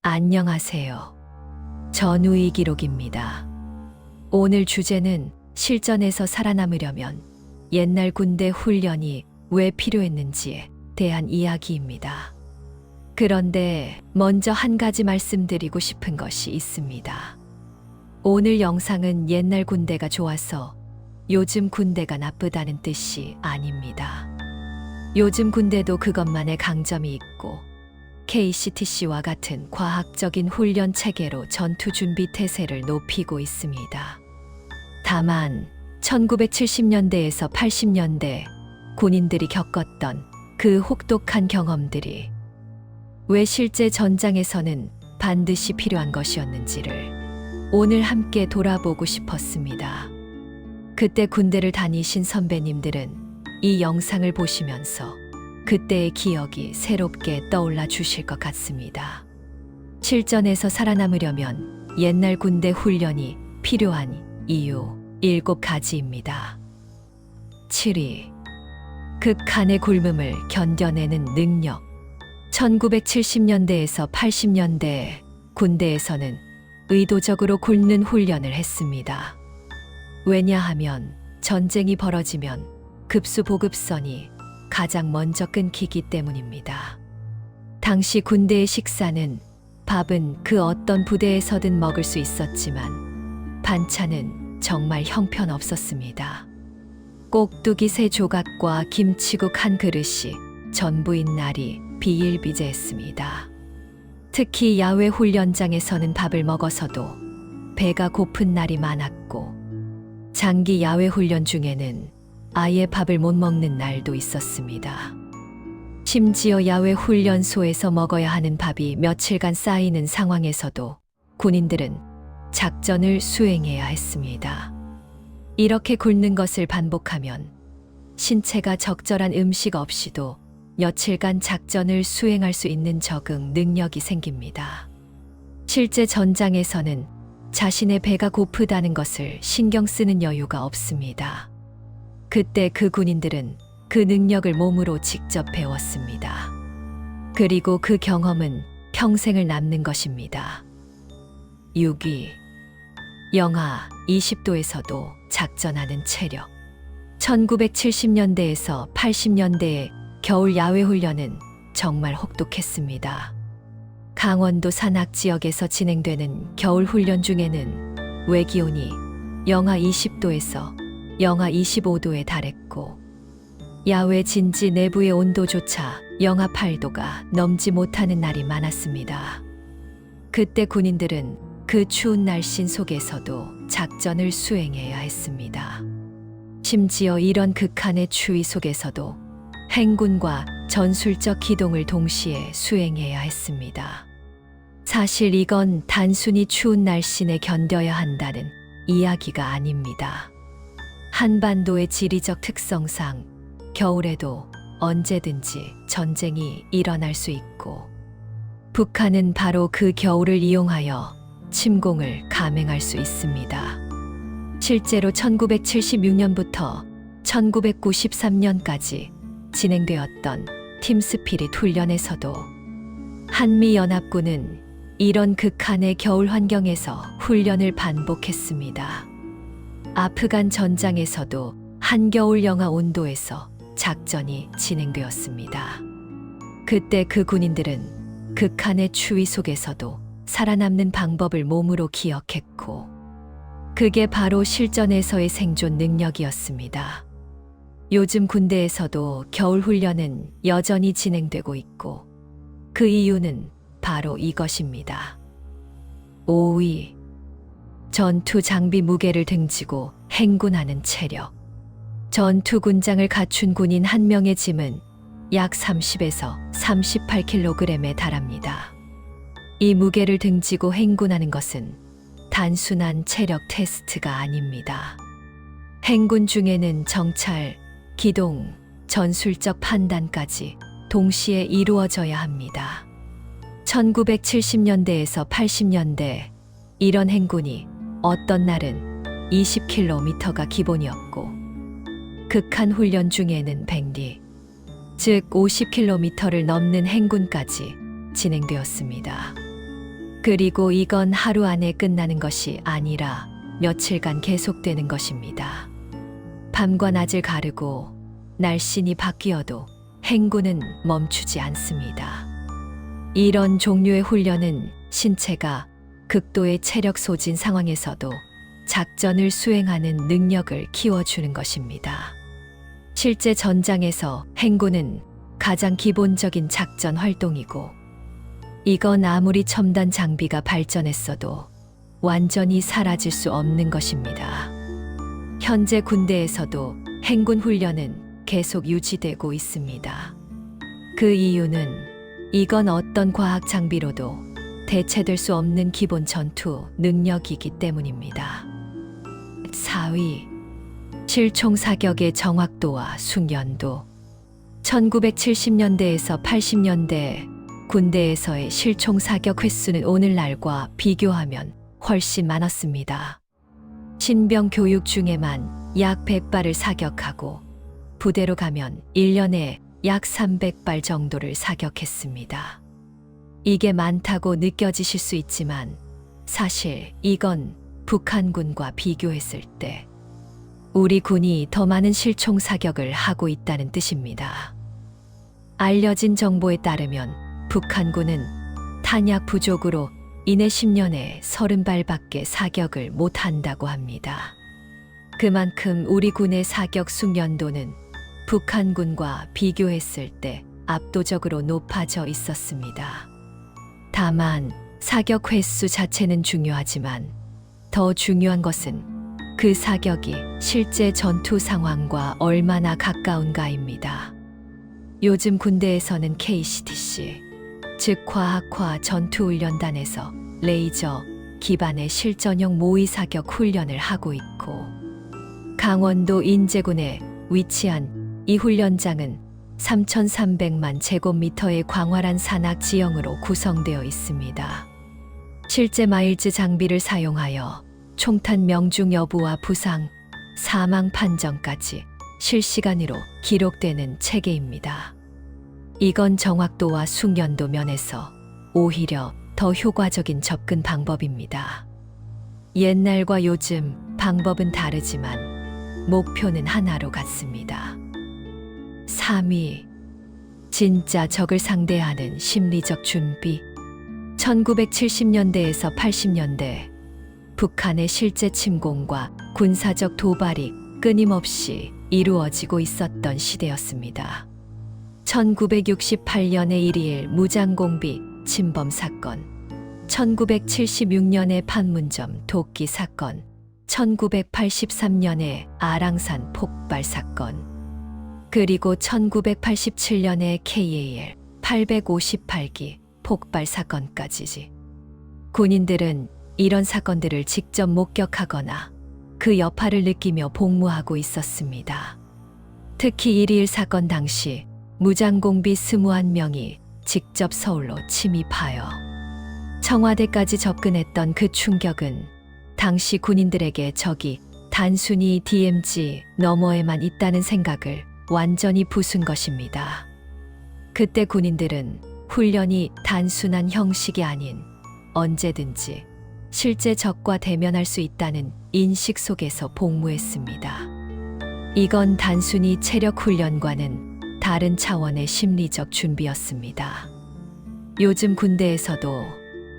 안녕하세요. 전우희 기록입니다. 오늘 주제는 실전에서 살아남으려면 옛날 군대 훈련이 왜 필요했는지에 대한 이야기입니다. 그런데 먼저 한 가지 말씀드리고 싶은 것이 있습니다. 오늘 영상은 옛날 군대가 좋아서 요즘 군대가 나쁘다는 뜻이 아닙니다. 요즘 군대도 그것만의 강점이 있고 KCTC와 같은 과학적인 훈련 체계로 전투 준비 태세를 높이고 있습니다. 다만 1970년대에서 80년대 군인들이 겪었던 그 혹독한 경험들이 왜 실제 전장에서는 반드시 필요한 것이었는지를 오늘 함께 돌아보고 싶었습니다. 그때 군대를 다니신 선배님들은 이 영상을 보시면서 그때의 기억이 새롭게 떠올라 주실 것 같습니다. 실전에서 살아남으려면 옛날 군대 훈련이 필요한 이유 7가지입니다. 7위. 극한의 굶음을 견뎌내는 능력. 1970년대에서 80년대 군대에서는 의도적으로 굶는 훈련을 했습니다. 왜냐하면 전쟁이 벌어지면 급수보급선이 가장 먼저 끊기기 때문입니다. 당시 군대의 식사는 밥은 그 어떤 부대에서든 먹을 수 있었지만 반찬은 정말 형편없었습니다. 꼭두기 3조각과 김치국 한 그릇이 전부인 날이 비일비재했습니다. 특히 야외 훈련장에서는 밥을 먹어서도 배가 고픈 날이 많았고 장기 야외 훈련 중에는 아예 밥을 못 먹는 날도 있었습니다. 심지어 야외 훈련소에서 먹어야 하는 밥이 며칠간 쌓이는 상황에서도 군인들은 작전을 수행해야 했습니다. 이렇게 굶는 것을 반복하면 신체가 적절한 음식 없이도 며칠간 작전을 수행할 수 있는 적응 능력이 생깁니다. 실제 전장에서는 자신의 배가 고프다는 것을 신경 쓰는 여유가 없습니다. 그때 그 군인들은 그 능력을 몸으로 직접 배웠습니다. 그리고 그 경험은 평생을 남는 것입니다. 6위. 영하 20도에서도 작전하는 체력. 1970년대에서 80년대의 겨울 야외 훈련은 정말 혹독했습니다. 강원도 산악 지역에서 진행되는 겨울 훈련 중에는 외기온이 영하 20도에서 영하 25도에 달했고 야외 진지 내부의 온도조차 영하 8도가 넘지 못하는 날이 많았습니다. 그때 군인들은 그 추운 날씨 속에서도 작전을 수행해야 했습니다. 심지어 이런 극한의 추위 속에서도 행군과 전술적 기동을 동시에 수행해야 했습니다. 사실 이건 단순히 추운 날씨에 견뎌야 한다는 이야기가 아닙니다. 한반도의 지리적 특성상 겨울에도 언제든지 전쟁이 일어날 수 있고 북한은 바로 그 겨울을 이용하여 침공을 감행할 수 있습니다. 실제로 1976년부터 1993년까지 진행되었던 팀스피릿 훈련에서도 한미연합군은 이런 극한의 겨울 환경에서 훈련을 반복했습니다. 아프간 전장에서도 한겨울 영하 온도에서 작전이 진행되었습니다. 그때 그 군인들은 극한의 추위 속에서도 살아남는 방법을 몸으로 기억했고 그게 바로 실전에서의 생존 능력이었습니다. 요즘 군대에서도 겨울 훈련은 여전히 진행되고 있고 그 이유는 바로 이것입니다. 5위. 전투 장비 무게를 등지고 행군하는 체력. 전투 군장을 갖춘 군인 한 명의 짐은 약 30에서 38kg에 달합니다. 이 무게를 등지고 행군하는 것은 단순한 체력 테스트가 아닙니다. 행군 중에는 정찰, 기동, 전술적 판단까지 동시에 이루어져야 합니다. 1970년대에서 80년대 이런 행군이 어떤 날은 20km가 기본이었고 극한 훈련 중에는 100리, 즉 50km를 넘는 행군까지 진행되었습니다. 그리고 이건 하루 안에 끝나는 것이 아니라 며칠간 계속되는 것입니다. 밤과 낮을 가르고 날씬이 바뀌어도 행군은 멈추지 않습니다. 이런 종류의 훈련은 신체가 극도의 체력 소진 상황에서도 작전을 수행하는 능력을 키워주는 것입니다. 실제 전장에서 행군은 가장 기본적인 작전 활동이고, 이건 아무리 첨단 장비가 발전했어도 완전히 사라질 수 없는 것입니다. 현재 군대에서도 행군 훈련은 계속 유지되고 있습니다. 그 이유는 이건 어떤 과학 장비로도 대체될 수 없는 기본 전투 능력이기 때문입니다. 4위, 실총 사격의 정확도와 숙련도. 1970년대에서 80년대 군대에서의 실총 사격 횟수는 오늘날과 비교하면 훨씬 많았습니다. 신병 교육 중에만 약 100발을 사격하고 부대로 가면 1년에 약 300발 정도를 사격했습니다. 이게 많다고 느껴지실 수 있지만 사실 이건 북한군과 비교했을 때 우리 군이 더 많은 실총 사격을 하고 있다는 뜻입니다. 알려진 정보에 따르면 북한군은 탄약 부족으로 이내 10년에 30발밖에 사격을 못한다고 합니다. 그만큼 우리 군의 사격 숙련도는 북한군과 비교했을 때 압도적으로 높아져 있었습니다. 다만 사격 횟수 자체는 중요하지만 더 중요한 것은 그 사격이 실제 전투 상황과 얼마나 가까운가입니다. 요즘 군대에서는 KCTC, 즉 과학화 전투훈련단에서 레이저 기반의 실전형 모의 사격 훈련을 하고 있고, 강원도 인제군에 위치한 이 훈련장은 3,300만 제곱미터의 광활한 산악 지형으로 구성되어 있습니다. 실제 마일즈 장비를 사용하여 총탄 명중 여부와 부상, 사망 판정까지 실시간으로 기록되는 체계입니다. 이건 정확도와 숙련도 면에서 오히려 더 효과적인 접근 방법입니다. 옛날과 요즘 방법은 다르지만 목표는 하나로 같습니다. 3위, 진짜 적을 상대하는 심리적 준비. 1970년대에서 80년대 북한의 실제 침공과 군사적 도발이 끊임없이 이루어지고 있었던 시대였습니다. 1968년의 1.2.1 무장공비 침범 사건, 1976년의 판문점 독기 사건, 1983년의 아랑산 폭발 사건, 그리고 1987년의 KAL 858기 폭발 사건까지지. 군인들은 이런 사건들을 직접 목격하거나 그 여파를 느끼며 복무하고 있었습니다. 특히 1.2.1 사건 당시 무장공비 21명이 직접 서울로 침입하여 청와대까지 접근했던 그 충격은 당시 군인들에게 적이 단순히 DMZ 너머에만 있다는 생각을 완전히 부순 것입니다. 그때 군인들은 훈련이 단순한 형식이 아닌 언제든지 실제 적과 대면할 수 있다는 인식 속에서 복무했습니다. 이건 단순히 체력 훈련과는 다른 차원의 심리적 준비였습니다. 요즘 군대에서도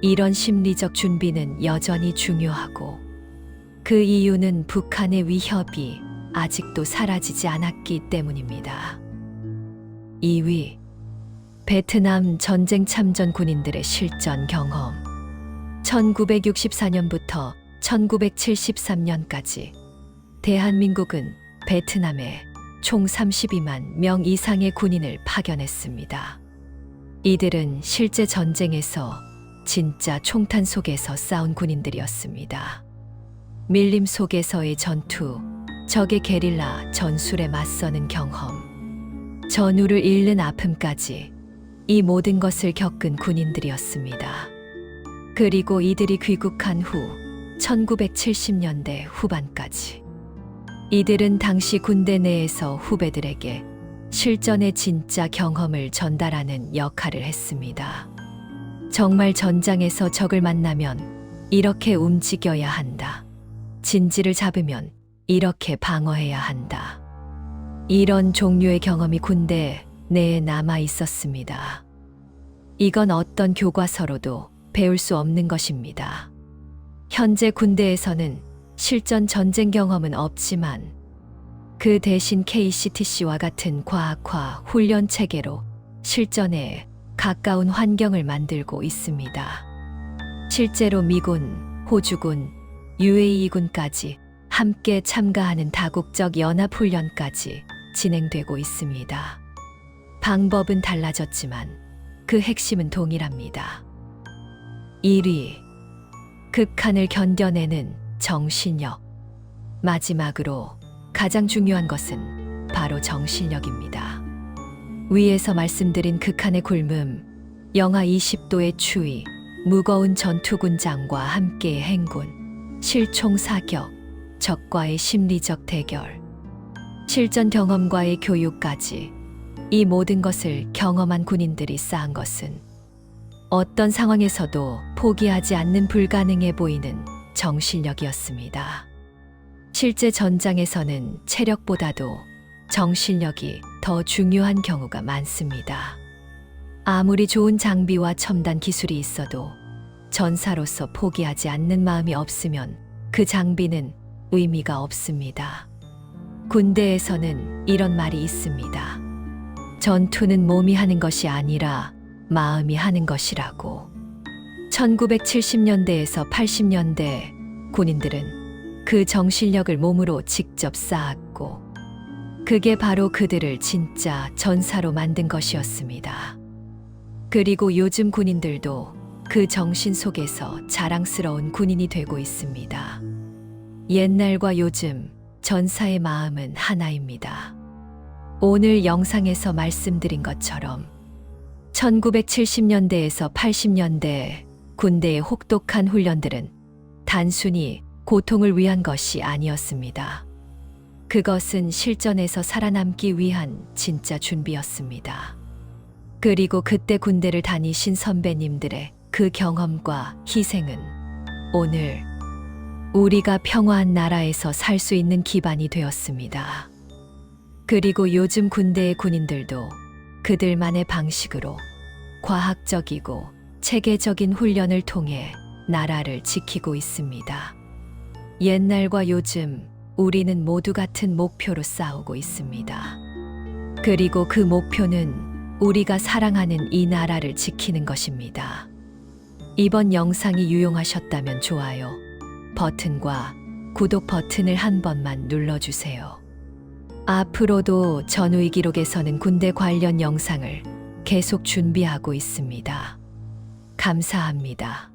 이런 심리적 준비는 여전히 중요하고, 그 이유는 북한의 위협이 아직도 사라지지 않았기 때문입니다. 2위, 베트남 전쟁 참전 군인들의 실전 경험. 1964년부터 1973년까지 대한민국은 베트남에 총 32만 명 이상의 군인을 파견했습니다. 이들은 실제 전쟁에서 진짜 총탄 속에서 싸운 군인들이었습니다. 밀림 속에서의 전투, 적의 게릴라 전술에 맞서는 경험, 전우를 잃는 아픔까지 이 모든 것을 겪은 군인들이었습니다. 그리고 이들이 귀국한 후 1970년대 후반까지 이들은 당시 군대 내에서 후배들에게 실전의 진짜 경험을 전달하는 역할을 했습니다. 정말 전장에서 적을 만나면 이렇게 움직여야 한다. 진지를 잡으면 이렇게 방어해야 한다. 이런 종류의 경험이 군대 내에 남아 있었습니다. 이건 어떤 교과서로도 배울 수 없는 것입니다. 현재 군대에서는 실전 전쟁 경험은 없지만 그 대신 KCTC와 같은 과학화 훈련 체계로 실전에 가까운 환경을 만들고 있습니다. 실제로 미군, 호주군, UAE군까지 함께 참가하는 다국적 연합훈련까지 진행되고 있습니다. 방법은 달라졌지만 그 핵심은 동일합니다. 1위, 극한을 견뎌내는 정신력. 마지막으로 가장 중요한 것은 바로 정신력입니다. 위에서 말씀드린 극한의 굶음, 영하 20도의 추위, 무거운 전투군장과 함께의 행군, 실총 사격, 적과의 심리적 대결, 실전 경험과의 교육까지 이 모든 것을 경험한 군인들이 쌓은 것은 어떤 상황에서도 포기하지 않는 불가능해 보이는 정신력이었습니다. 실제 전장에서는 체력보다도 정신력이 더 중요한 경우가 많습니다. 아무리 좋은 장비와 첨단 기술이 있어도 전사로서 포기하지 않는 마음이 없으면 그 장비는 의미가 없습니다. 군대에서는 이런 말이 있습니다. 전투는 몸이 하는 것이 아니라 마음이 하는 것이라고. 1970년대에서 80년대 군인들은 그 정신력을 몸으로 직접 쌓았고 그게 바로 그들을 진짜 전사로 만든 것이었습니다. 그리고 요즘 군인들도 그 정신 속에서 자랑스러운 군인이 되고 있습니다. 옛날과 요즘 전사의 마음은 하나입니다. 오늘 영상에서 말씀드린 것처럼 1970년대에서 80년대 군대의 혹독한 훈련들은 단순히 고통을 위한 것이 아니었습니다. 그것은 실전에서 살아남기 위한 진짜 준비였습니다. 그리고 그때 군대를 다니신 선배님들의 그 경험과 희생은 오늘 우리가 평화한 나라에서 살 수 있는 기반이 되었습니다. 그리고 요즘 군대의 군인들도 그들만의 방식으로 과학적이고 체계적인 훈련을 통해 나라를 지키고 있습니다. 옛날과 요즘 우리는 모두 같은 목표로 싸우고 있습니다. 그리고 그 목표는 우리가 사랑하는 이 나라를 지키는 것입니다. 이번 영상이 유용하셨다면 좋아요 버튼과 구독 버튼을 한 번만 눌러주세요. 앞으로도 전우이기록에서는 군대 관련 영상을 계속 준비하고 있습니다. 감사합니다.